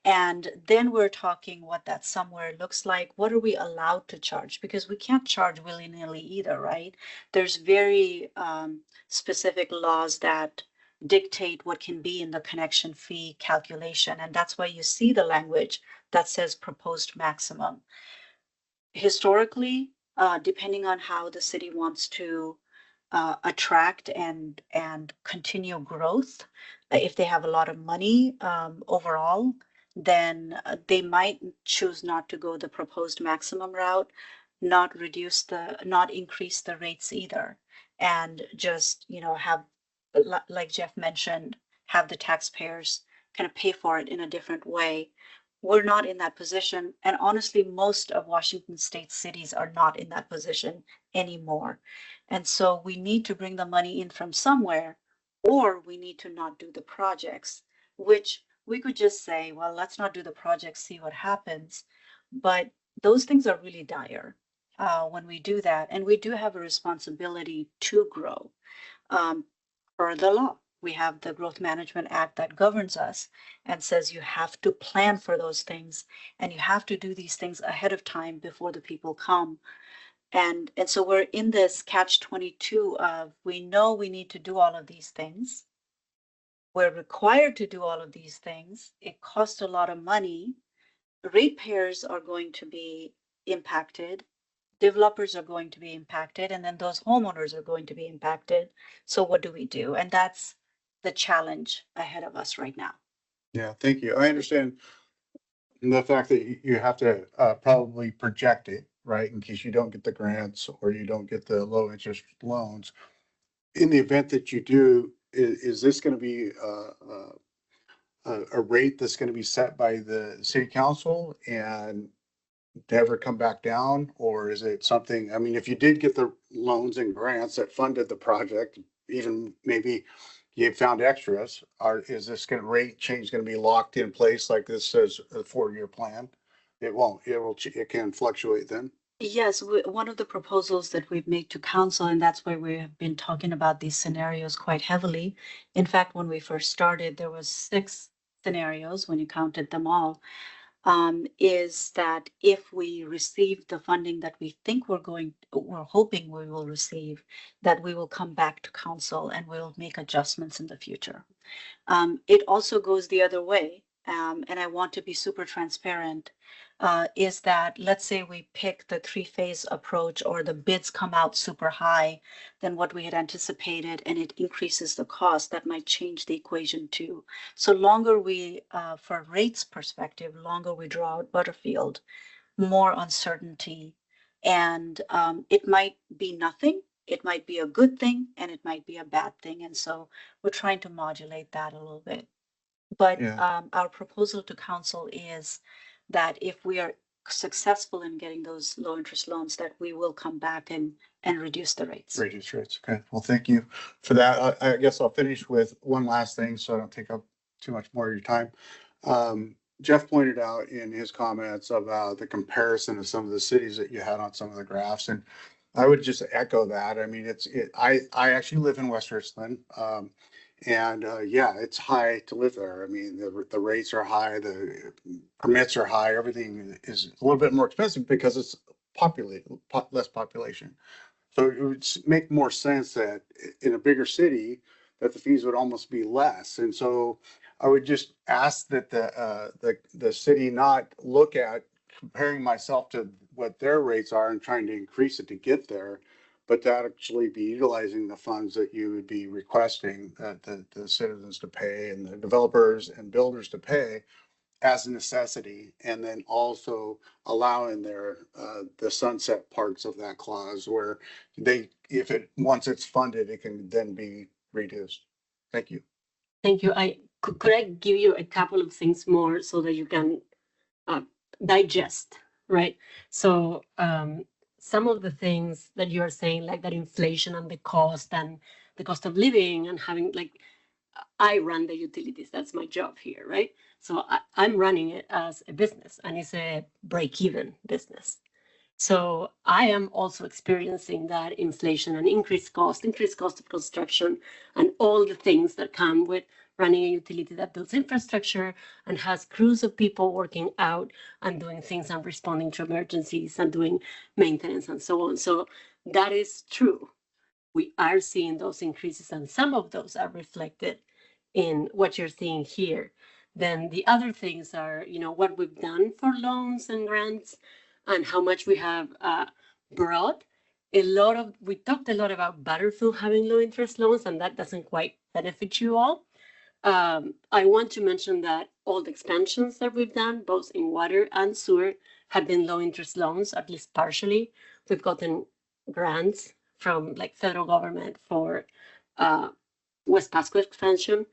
And then we're talking what that somewhere looks like. What are we allowed to charge? Because we can't charge willy-nilly either, right? There's very specific laws that dictate what can be in the connection fee calculation. And that's why you see the language that says proposed maximum. Historically, depending on how the city wants to attract and continue growth, if they have a lot of money overall, then they might choose not to go the proposed maximum route, not increase the rates either, and just, have, like Jeff mentioned, have the taxpayers kind of pay for it in a different way. We're not in that position. And honestly, most of Washington state cities are not in that position anymore. And so we need to bring the money in from somewhere, or we need to not do the projects, which we could just say, well, let's not do the projects, see what happens. But those things are really dire when we do that. And we do have a responsibility to grow per the law. we have the Growth Management Act that governs us and says you have to plan for those things and you have to do these things ahead of time before the people come. And so we're in this catch-22 of we know we need to do all of these things. We're required to do all of these things. It costs a lot of money. Ratepayers are going to be impacted. Developers are going to be impacted, and then those homeowners are going to be impacted. So what do we do? And that's the challenge ahead of us right now. Yeah, thank you. I understand the fact that you have to probably project it, right, in case you don't get the grants or you don't get the low interest loans. In the event that you do, is this going to be a rate that's going to be set by the city council and never come back down? Or is it something, I mean, if you did get the loans and grants that funded the project, even maybe you found extras, is this going to rate change going to be locked in place like this says a 4-year plan? It won't, it can fluctuate then. Yes, one of the proposals that we've made to council, and that's why we have been talking about these scenarios quite heavily. In fact, when we first started, there was 6 scenarios when you counted them all. Is that if we receive the funding that we think we're hoping we will receive, that we will come back to council and we'll make adjustments in the future. It also goes the other way, and I want to be super transparent, is that let's say we pick the 3-phase approach or the bids come out super high than what we had anticipated and it increases the cost, that might change the equation too. So longer we, for rates perspective, longer we draw out Butterfield, more uncertainty. And it might be nothing, it might be a good thing, and it might be a bad thing. And so we're trying to modulate that a little bit. But Yeah. our proposal to council is that if we are successful in getting those low interest loans, that we will come back and reduce the rates. Reduce rates. Okay. Well, thank you for that. I guess I'll finish with one last thing so I don't take up too much more of your time. Jeff pointed out in his comments about the comparison of some of the cities that you had on some of the graphs, and I would just echo that. I mean, I actually live in West Richland. And yeah, it's high to live there. I mean, the rates are high, the permits are high, everything is a little bit more expensive because it's less population. So it would make more sense that in a bigger city, that the fees would almost be less. And so I would just ask that the city not look at comparing myself to what their rates are and trying to increase it to get there, but to actually be utilizing the funds that you would be requesting the citizens to pay and the developers and builders to pay as a necessity, and then also allowing their the sunset parts of that clause where once it's funded, it can then be reduced. Thank you. Thank you. Could I give you a couple of things more so that you can digest, right? So some of the things that you are saying, like that inflation and the cost of living and having, like, I run the utilities. That's my job here, right? So I'm running it as a business, and it's a break-even business. So I am also experiencing that inflation and increased cost of construction, and all the things that come with running a utility that builds infrastructure and has crews of people working out and doing things and responding to emergencies and doing maintenance and so on. So that is true. We are seeing those increases, and some of those are reflected in what you're seeing here. Then the other things are, what we've done for loans and grants and how much we have brought. We talked a lot about Butterfield having low interest loans, and that doesn't quite benefit you all. I want to mention that all the expansions that we've done, both in water and sewer, have been low interest loans, at least partially. We've gotten grants from federal government for West Pasco expansion.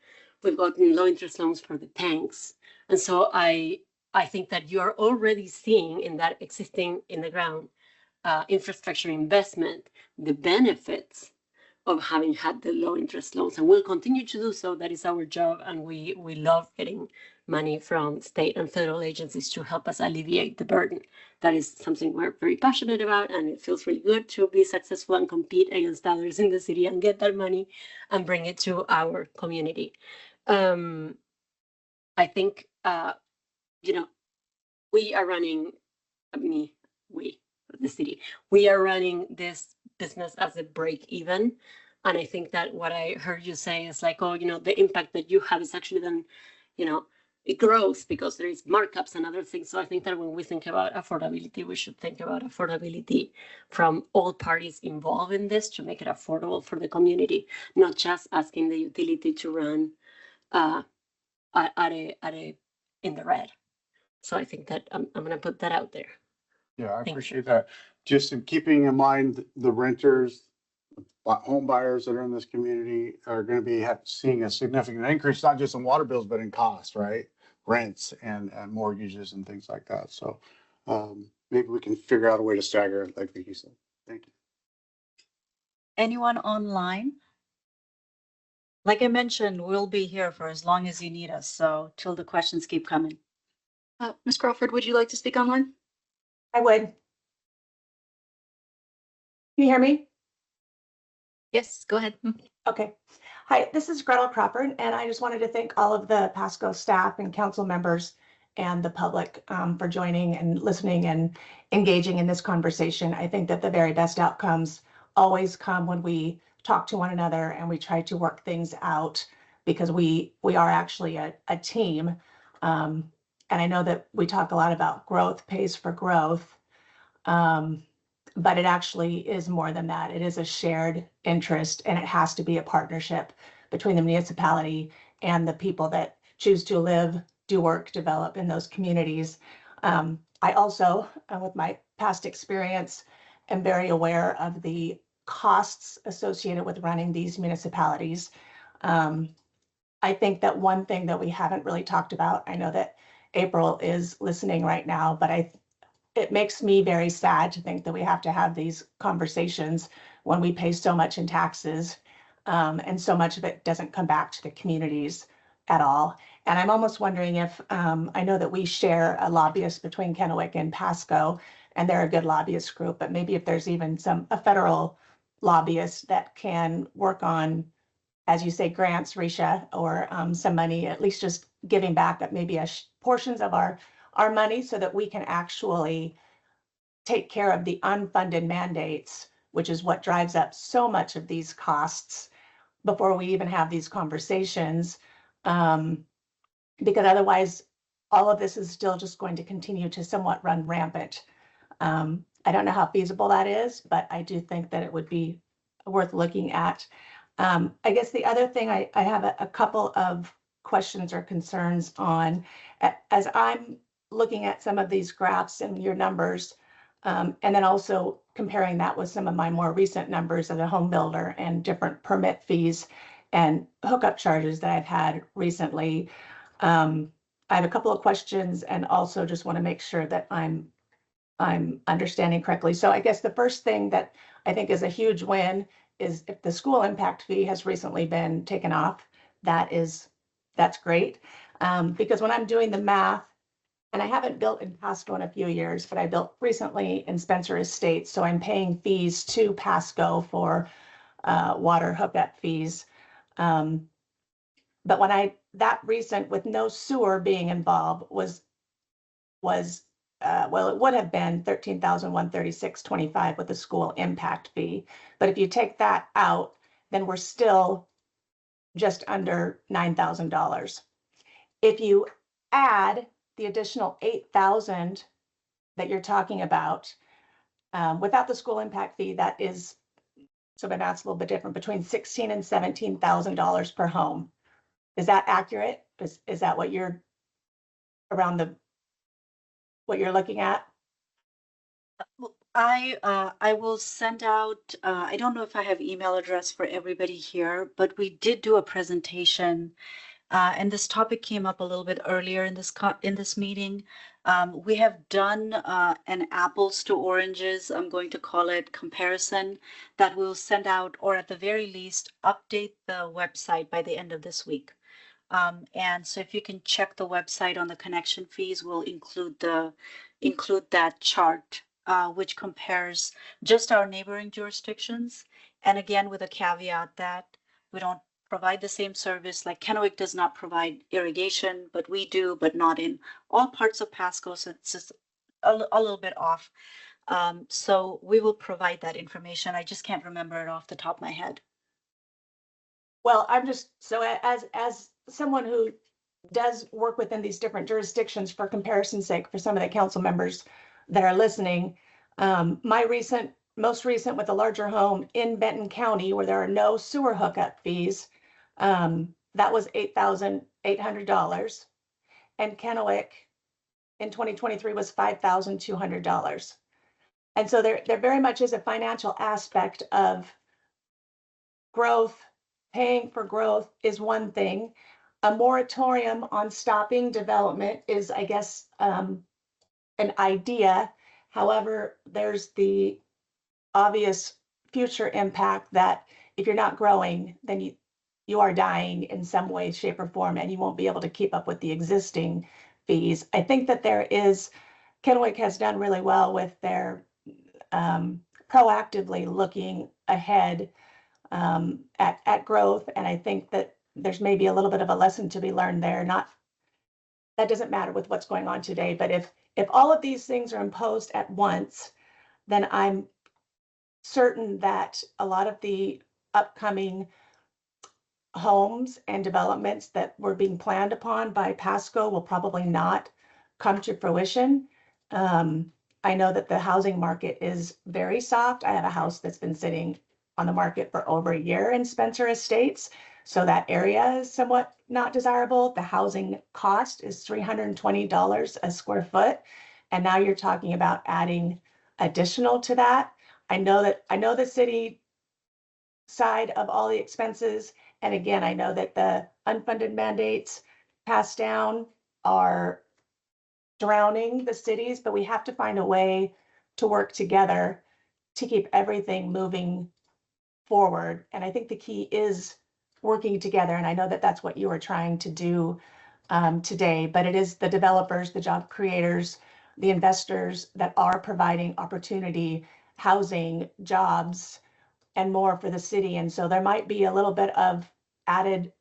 We've gotten low interest loans for the tanks. And so I think that you are already seeing in that existing in the ground infrastructure investment, the benefits of having had the low interest loans, and we'll continue to do so. That is our job, and we love getting money from state and federal agencies to help us alleviate the burden. That is something we're very passionate about, and it feels really good to be successful and compete against others in the city and get that money and bring it to our community. I think, we are running, the city, we are running this business as a break even. And I think that what I heard you say is like, oh, the impact that you have is actually then, it grows because there is markups and other things. So I think that when we think about affordability, we should think about affordability from all parties involved in this to make it affordable for the community, not just asking the utility to run in the red. So I think that I'm going to put that out there. Yeah, I Thank you. appreciate that. Just in keeping in mind the renters, home buyers that are in this community are going to be seeing a significant increase, not just in water bills, but in cost, right? Rents and mortgages and things like that. So maybe we can figure out a way to stagger it, like you said. Thank you. Anyone online? Like I mentioned, we'll be here for as long as you need us, so till the questions keep coming. Ms. Crawford, would you like to speak online? I would. Can you hear me? Yes, go ahead. Okay. Hi, this is Gretel Crawford, and I just wanted to thank all of the Pasco staff and council members and the public for joining and listening and engaging in this conversation. I think that the very best outcomes always come when we talk to one another and we try to work things out, because we are actually a team. And I know that we talk a lot about growth pays for growth, but it actually is more than that. It is a shared interest, and it has to be a partnership between the municipality and the people that choose to live, do work, develop in those communities. I also, with my past experience, am very aware of the costs associated with running these municipalities. I think that one thing that we haven't really talked about, I know that April is listening right now, but it makes me very sad to think that we have to have these conversations when we pay so much in taxes, and so much of it doesn't come back to the communities at all. And I'm almost wondering if, I know that we share a lobbyist between Kennewick and Pasco, and they're a good lobbyist group, but maybe if there's even a federal lobbyist that can work on, as you say, grants, Risha, or some money, at least just giving back at maybe portions of our money, so that we can actually take care of the unfunded mandates, which is what drives up so much of these costs before we even have these conversations. Because otherwise, all of this is still just going to continue to somewhat run rampant. I don't know how feasible that is, but I do think that it would be worth looking at. I guess the other thing I have a couple of questions or concerns on, as I'm looking at some of these graphs and your numbers, and then also comparing that with some of my more recent numbers as a home builder and different permit fees and hookup charges that I've had recently. I have a couple of questions, and also just want to make sure that I'm understanding correctly. So I guess the first thing that I think is a huge win is if the school impact fee has recently been taken off. That's great. Because when I'm doing the math, and I haven't built in Pasco in a few years, but I built recently in Spencer Estates, so I'm paying fees to Pasco for water hookup fees. But when that recent, with no sewer being involved, was well, it would have been $13,136.25 with the school impact fee. But if you take that out, then we're still just under $9,000. If you add the additional $8,000 that you're talking about, without the school impact fee, that is, so my math's a little bit different, between $16,000 and $17,000 per home. Is that accurate? Is that what you're what you're looking at? I will send out, I don't know if I have email address for everybody here, but we did do a presentation And this topic came up a little bit earlier in this meeting. We have done an apples to oranges, I'm going to call it, comparison that we'll send out, or at the very least, update the website by the end of this week. And so if you can check the website on the connection fees, we'll include that chart, which compares just our neighboring jurisdictions. And again, with a caveat that we don't provide the same service. Like Kennewick does not provide irrigation, but we do, but not in all parts of Pasco. So it's just a little bit off. So we will provide that information. I just can't remember it off the top of my head. Well, I'm just, so as someone who does work within these different jurisdictions, for comparison's sake, for some of the council members that are listening, my most recent with a larger home in Benton County where there are no sewer hookup fees, that was $8,800. And Kennewick in 2023 was $5,200. And so there very much is a financial aspect of growth. Paying for growth is one thing. A moratorium on stopping development is, I guess, an idea. However, there's the obvious future impact that if you're not growing, then you are dying in some way, shape, or form, and you won't be able to keep up with the existing fees. I think that Kennewick has done really well with their proactively looking ahead at growth. And I think that there's maybe a little bit of a lesson to be learned there. That doesn't matter with what's going on today, but if all of these things are imposed at once, then I'm certain that a lot of the upcoming homes and developments that were being planned upon by Pasco will probably not come to fruition. I know that the housing market is very soft. I have a house that's been sitting on the market for over a year in Spencer Estates. So that area is somewhat not desirable. The housing cost is $320 a square foot. And now you're talking about adding additional to that. I know the city side of all the expenses. And again, I know that the unfunded mandates passed down are drowning the cities, but we have to find a way to work together to keep everything moving forward. And I think the key is working together. And I know that that's what you are trying to do today, but it is the developers, the job creators, the investors that are providing opportunity, housing, jobs, and more for the city. And so there might be a little bit of added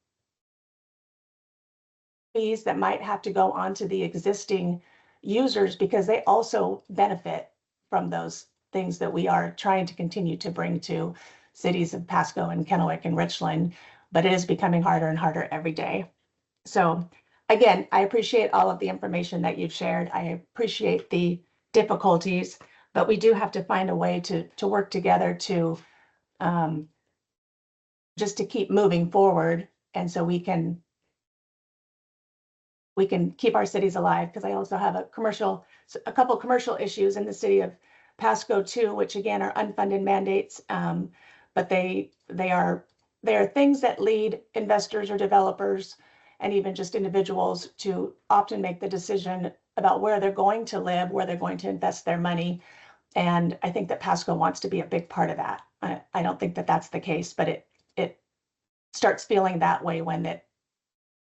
fees that might have to go onto the existing users because they also benefit from those things that we are trying to continue to bring to cities of Pasco and Kennewick and Richland, but it is becoming harder and harder every day. So again, I appreciate all of the information that you've shared. I appreciate the difficulties, but we do have to find a way to work together to just to keep moving forward. And so we can keep our cities alive, because I also have a couple commercial issues in the city of Pasco too, which again are unfunded mandates. But they are things that lead investors or developers and even just individuals to often make the decision about where they're going to live, where they're going to invest their money. And I think that Pasco wants to be a big part of that. I don't think that that's the case, but it starts feeling that way when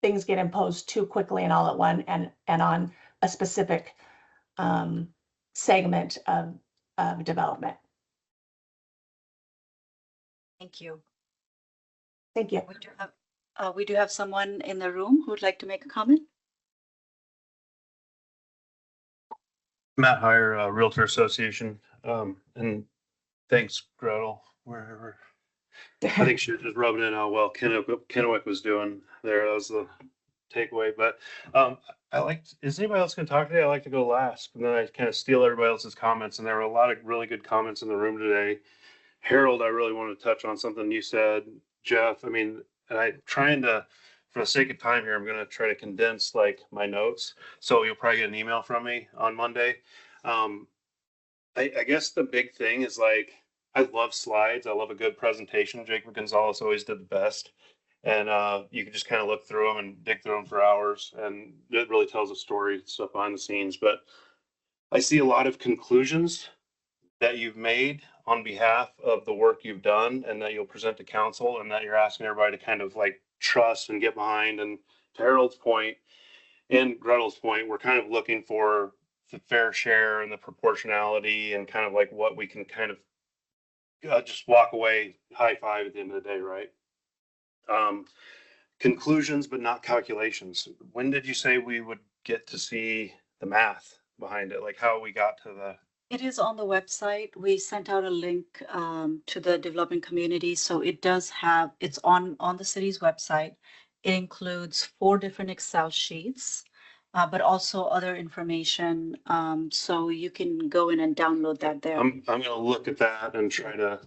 things get imposed too quickly and all at one and on a specific segment of development. Thank you. Thank you. We do have someone in the room who would like to make a comment. Matt Heyer, Realtor Association, and thanks, Gretel, wherever. I think she was just rubbing in how well Kennewick was doing there. That was the takeaway. But is anybody else going to talk today? I like to go last, and then I kind of steal everybody else's comments. And there were a lot of really good comments in the room today. Harold, I really wanted to touch on something you said. Jeff, I mean, and I'm trying to, for the sake of time here, I'm going to try to condense like my notes. So you'll probably get an email from me on Monday. I guess the big thing is like, I love slides. I love a good presentation. Jacob Gonzalez always did the best. And you can just kind of look through them and dig through them for hours, and it really tells a story, stuff behind the scenes. But I see a lot of conclusions that you've made on behalf of the work you've done and that you'll present to council, and that you're asking everybody to kind of like trust and get behind. And to Harold's point and Gretel's point, we're kind of looking for the fair share and the proportionality and kind of like what we can kind of just walk away, high five at the end of the day, right? Conclusions, but not calculations. When did you say we would get to see the math behind it? Like how we got to the. It is on the website. We sent out a link to the development community. So it does have, it's on the city's website. It includes 4 different Excel sheets, but also other information. So you can go in and download that there. I'm going to look at that and try to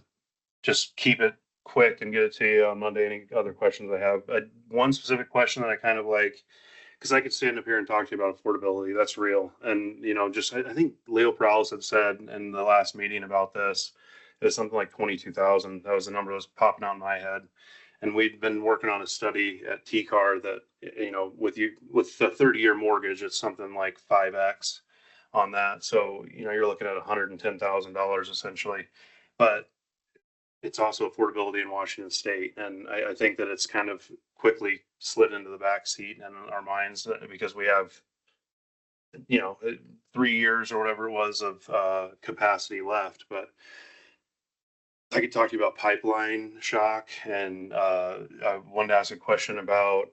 just keep it quick and get it to you on Monday. Any other questions I have? One specific question that I kind of like, because I could stand up here and talk to you about affordability. That's real. And, you know, just I think Leo Perales had said in the last meeting about this, it was something like 22,000. That was the number that was popping out in my head. And we'd been working on a study at TCAR that, you know, with the 30-year mortgage, it's something like 5x on that. So, you know, you're looking at $110,000 essentially. But it's also affordability in Washington State. And I think that it's kind of quickly slid into the back seat in our minds because we have, you know, 3 years or whatever it was of capacity left. But I could talk to you about pipeline shock, and I wanted to ask a question about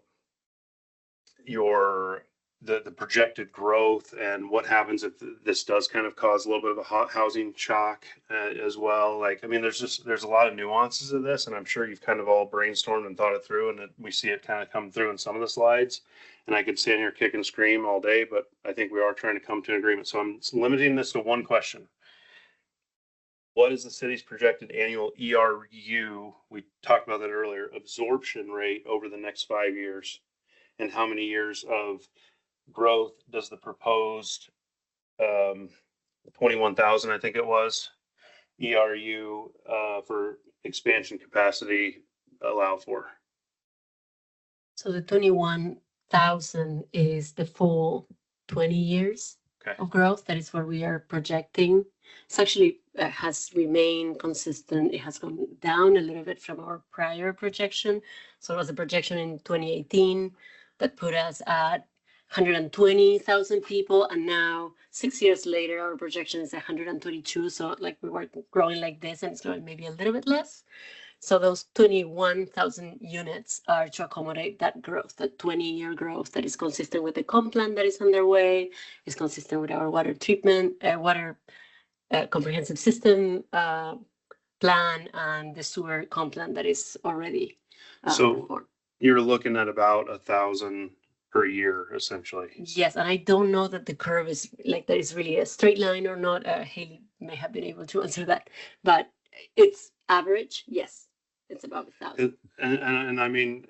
the projected growth and what happens if this does kind of cause a little bit of a housing shock as well. Like, I mean, there's a lot of nuances of this, and I'm sure you've kind of all brainstormed and thought it through, and we see it kind of come through in some of the slides. And I could stand here kick and scream all day, but I think we are trying to come to an agreement. So I'm limiting this to one question. What is the city's projected annual ERU? We talked about that earlier, absorption rate over the next 5 years, and how many years of growth does the proposed 21,000, I think it was, ERU for expansion capacity allow for? So the 21,000 is the full 20 years of growth. That is what we are projecting. It's actually has remained consistent. It has gone down a little bit from our prior projection. So it was a projection in 2018 that put us at 120,000 people, and now 6 years later our projection is 122. So like we were growing like this, and it's growing maybe a little bit less. So those 21,000 units are to accommodate that growth, that 20-year growth that is consistent with the comp plan that is underway, is consistent with our water treatment, comprehensive system plan, and the sewer comp plan that is already so you're looking at about 1,000 per year, essentially. Yes, and I don't know that the curve is like that is really a straight line or not. Haley may have been able to answer that, but it's average. Yes, it's about 1,000. And I mean,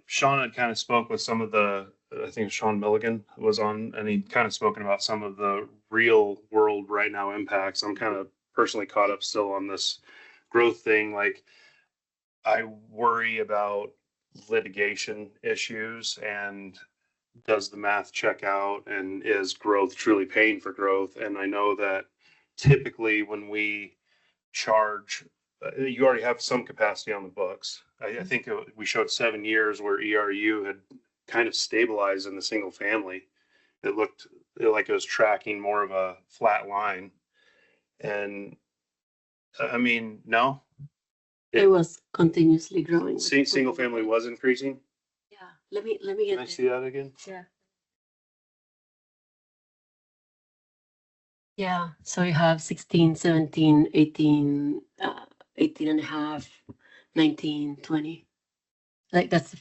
Sean had kind of spoke with some of the, I think Sean Milligan was on, and he kind of spoken about some of the real world right now impacts. I'm kind of personally caught up still on this growth thing. Like, I worry about litigation issues, and does the math check out, and is growth truly paying for growth? And I know that typically when we charge, you already have some capacity on the books. I think we showed 7 years where ERU had kind of stabilized in the single family. It looked like it was tracking more of a flat line. And I mean, no. It was continuously growing. Single family was increasing? Yeah, let me get Can I see that again? Yeah. Yeah, so you have 16, 17, 18, 18 and a half, 19, 20. Like that's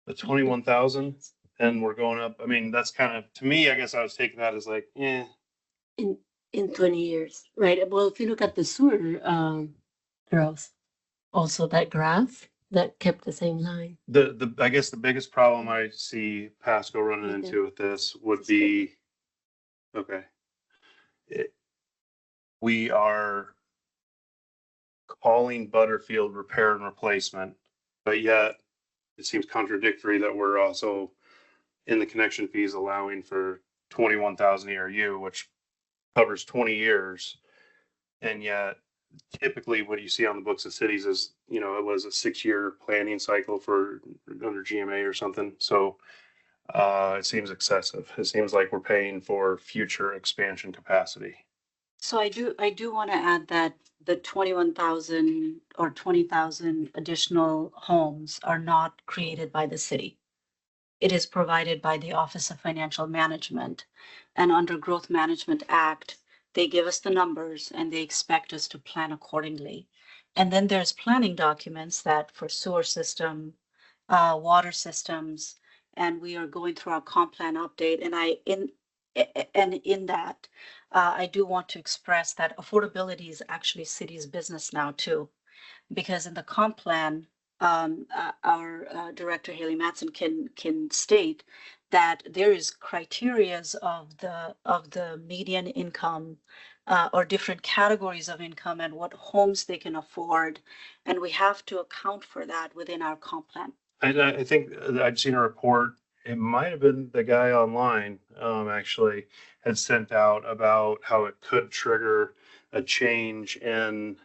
the 21,000, and we're going up. I mean, that's kind of, to me, I guess I was taking that as like, in 20 years, right? Well, if you look at the sewer growth, also that graph that kept the same line. I guess the biggest problem I see Pasco running into with this would be, we are calling Butterfield repair and replacement, but yet it seems contradictory that we're also in the connection fees allowing for 21,000 ERU, which covers 20 years. And yet typically what you see on the books of cities is, you know, it was a 6-year planning cycle for under GMA or something. So it seems excessive. It seems like we're paying for future expansion capacity. So I do want to add that the 21,000 or 20,000 additional homes are not created by the city. It is provided by the Office of Financial Management. And under Growth Management Act, they give us the numbers and they expect us to plan accordingly. And then there's planning documents that for sewer system, water systems, and we are going through our comp plan update. And in that, I do want to express that affordability is actually city's business now too, because in the comp plan, our director Haley Matson can state that there is criterias of the median income or different categories of income and what homes they can afford, and we have to account for that within our comp plan. I think I'd seen a report. It might have been the guy online actually had sent out about how it could trigger a change in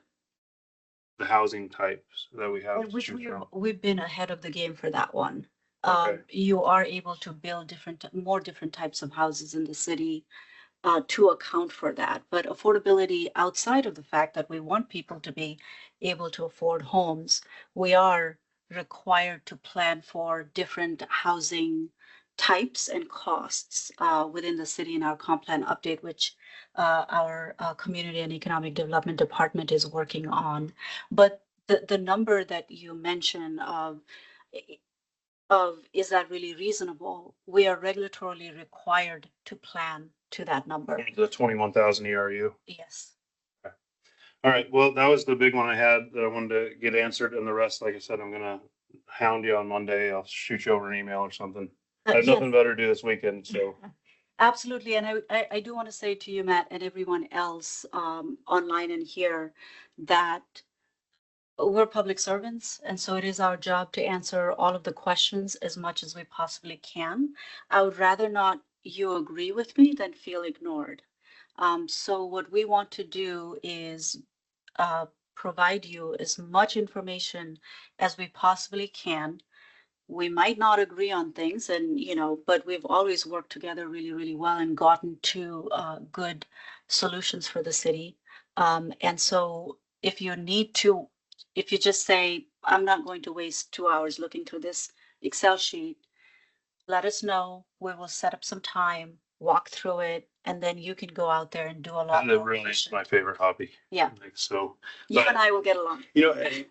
the housing types that we have And to choose from. we've been ahead of the game for that one. Okay. You are able to build more different types of houses in the city to account for that. But affordability, outside of the fact that we want people to be able to afford homes, we are required to plan for different housing types and costs within the city in our comp plan update, which our Community and Economic Development Department is working on. But the number that you mentioned of is that really reasonable? We are regulatorily required to plan to that number. The 21,000 ERU. Yes. All right. Well, that was the big one I had that I wanted to get answered. And the rest, like I said, I'm going to hound you on Monday. I'll shoot you over an email or something. I have nothing better to do this weekend. So absolutely. And I do want to say to you, Matt, and everyone else online and here that we're public servants, and so it is our job to answer all of the questions as much as we possibly can. I would rather not you agree with me than feel ignored. So what we want to do is provide you as much information as we possibly can. We might not agree on things, and but we've always worked together really, really well and gotten to good solutions for the city. And so if you need to, if you just say, I'm not going to waste 2 hours looking through this Excel sheet, let us know. We will set up some time, walk through it, and then you can go out there and do a lot that more. really is my favorite hobby. Yeah. Like, so You and I will get along.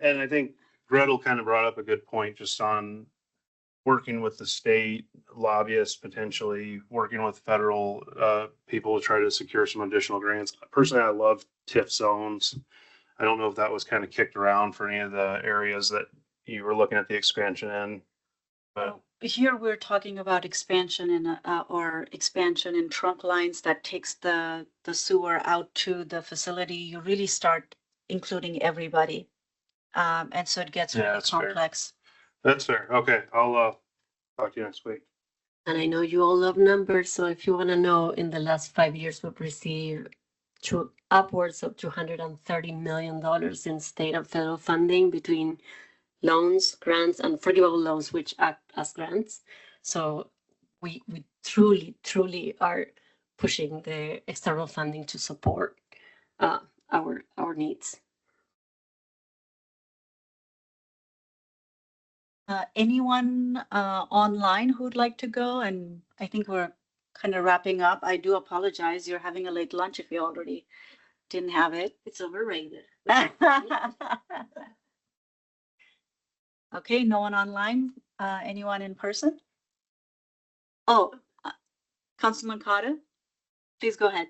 And I think Gretel kind of brought up a good point just on working with the state lobbyists, potentially working with federal people to try to secure some additional grants. Personally, I love TIF zones. I don't know if that was kind of kicked around for any of the areas that you were looking at the expansion in. But here we're talking about expansion in or expansion in trunk lines that takes the sewer out to the facility. You really start including everybody, and so it gets really complex. That's fair. Okay, I'll talk to you next week. And I know you all love numbers, so if you want to know, in the last 5 years, we've received upwards of $230 million in state and federal funding between loans, grants, and forgivable loans, which act as grants. So we truly are pushing the external funding to support our needs. Anyone online who'd like to go? And I think we're kind of wrapping up. I do apologize. You're having a late lunch if you already didn't have it. It's overrated. Okay, no one online. Anyone in person? Oh, Councilman Carter, please go ahead.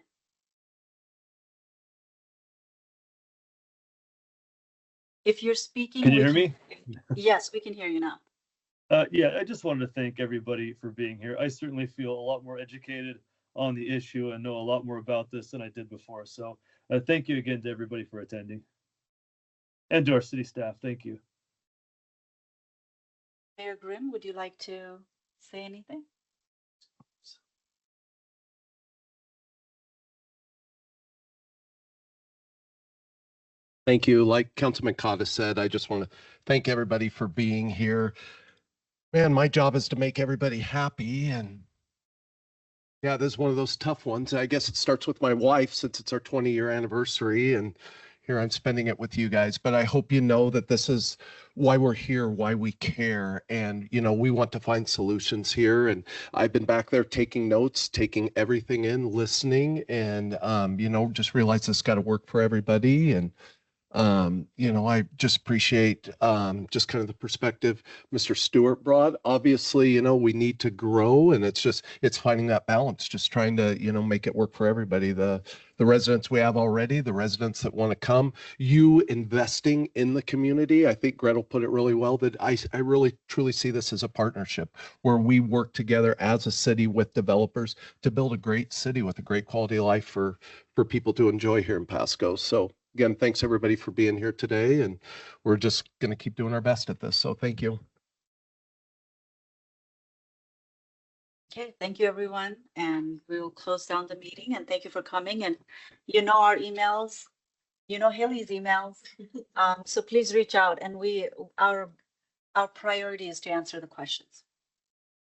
If you're speaking, can you hear me? Yes, we can hear you now. Yeah, I just wanted to thank everybody for being here. I certainly feel a lot more educated on the issue and know a lot more about this than I did before. So thank you again to everybody for attending. And to our city staff, thank you. Mayor Grimm, would you like to say anything? Thank you. Like Councilman Cotta said, I just want to thank everybody for being here. Man, my job is to make everybody happy. And yeah, this is one of those tough ones. I guess it starts with my wife since it's our 20-year anniversary. And here I'm spending it with you guys. But I hope you know that this is why we're here, why we care. And, you know, we want to find solutions here. And I've been back there taking notes, taking everything in, listening, and, you know, just realize this got to work for everybody. And, you know, I just appreciate just kind of the perspective Mr. Stewart brought. Obviously, you know, we need to grow, and it's finding that balance, just trying to, you know, make it work for everybody. The residents we have already, the residents that want to come, you investing in the community. I think Gretel put it really well that I really truly see this as a partnership where we work together as a city with developers to build a great city with a great quality of life for people to enjoy here in Pasco. So again, thanks everybody for being here today, and we're just going to keep doing our best at this. So thank you. Okay, thank you, everyone. And we will close down the meeting, and thank you for coming. And you know our emails, you know Haley's emails. So please reach out, and our priority is to answer the questions.